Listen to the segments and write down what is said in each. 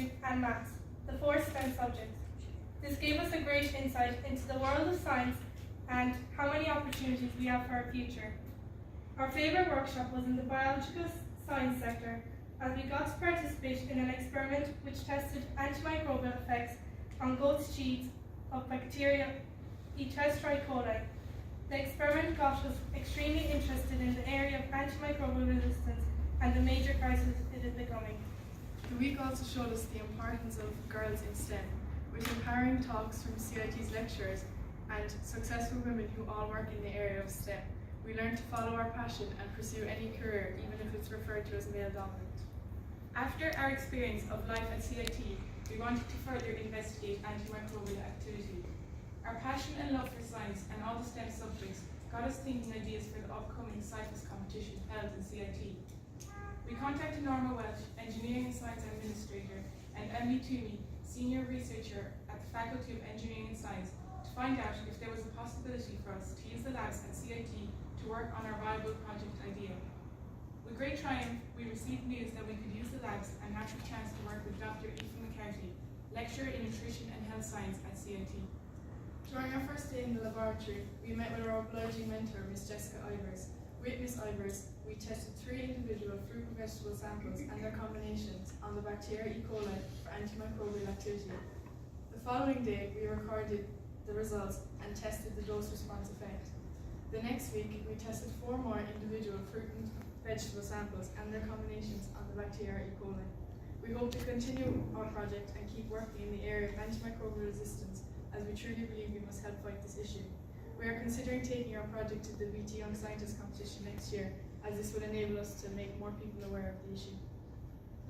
and maths, the four STEM subjects. This gave us a great insight into the world of science and how many opportunities we have for our future. Our favourite workshop was in the biological science sector, as we got to participate in an experiment which tested antimicrobial effects on goat's cheese of bacteria E. coli. The experiment got us extremely interested in the area of antimicrobial resistance and the major crisis it is becoming. The week also showed us the importance of girls in STEM, with empowering talks from CIT's lecturers and successful women who all work in the area of STEM. We learned to follow our passion and pursue any career, even if it's referred to as male-dominant. After our experience of life at CIT, we wanted to further investigate antimicrobial activity. Our passion and love for science and all the STEM subjects got us thinking ideas for the upcoming SciFest competition held in CIT. We contacted Norma Welch, Engineering and Science Administrator, and Emily Toomey, Senior Researcher at the Faculty of Engineering and Science, to find out if there was a possibility for us to use the labs at CIT to work on our viable project idea. With great triumph, we received news that we could use the labs and had the chance to work with Dr. Aoife McCarthy, Lecturer in Nutrition and Health Science at CIT. During our first day in the laboratory, we met with our obliging mentor, Ms. Jessica Ivers. With Ms. Ivers, we tested 3 individual fruit and vegetable samples and their combinations on the bacteria E. coli for antimicrobial activity. The following day, we recorded the results and tested the dose-response effect. The next week, we tested 4 more individual fruit and vegetable samples and their combinations on the bacteria E. coli. We hope to continue our project and keep working in the area of antimicrobial resistance, as we truly believe we must help fight this issue. We are considering taking our project to the VT Young Scientist competition next year, as this would enable us to make more people aware of the issue.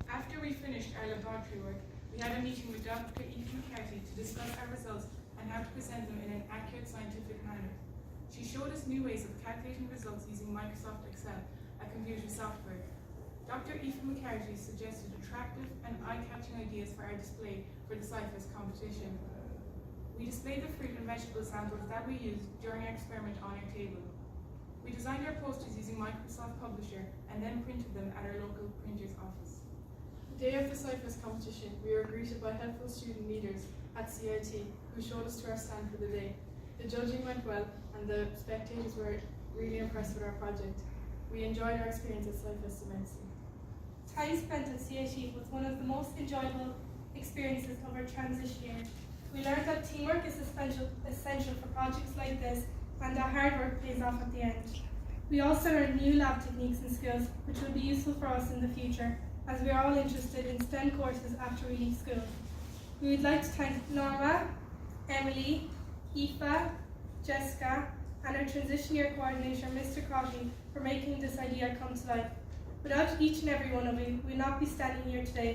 After we finished our laboratory work, we had a meeting with Dr. Aoife McCarthy to discuss our results and how to present them in an accurate scientific manner. She showed us new ways of calculating results using Microsoft Excel, a computer software. Dr. Aoife McCarthy suggested attractive and eye-catching ideas for our display for the SciFest competition. We displayed the fruit and vegetable samples that we used during our experiment on our table. We designed our posters using Microsoft Publisher and then printed them at our local printer's office. The day of the SciFest competition, we were greeted by helpful student leaders at CIT who showed us to our stand for the day. The judging went well and the spectators were really impressed with our project. We enjoyed our experience at SciFest immensely. Time spent at CIT was one of the most enjoyable experiences of our transition year. We learned that teamwork is essential for projects like this, and that hard work pays off at the end. We also learned new lab techniques and skills which will be useful for us in the future, as we are all interested in STEM courses after we leave school. We would like to thank Norma, Emily, Aoife, Jessica, and our transition year coordinator, Mr. Crotty, for making this idea come to life. Without each and every one of you, we would not be standing here today.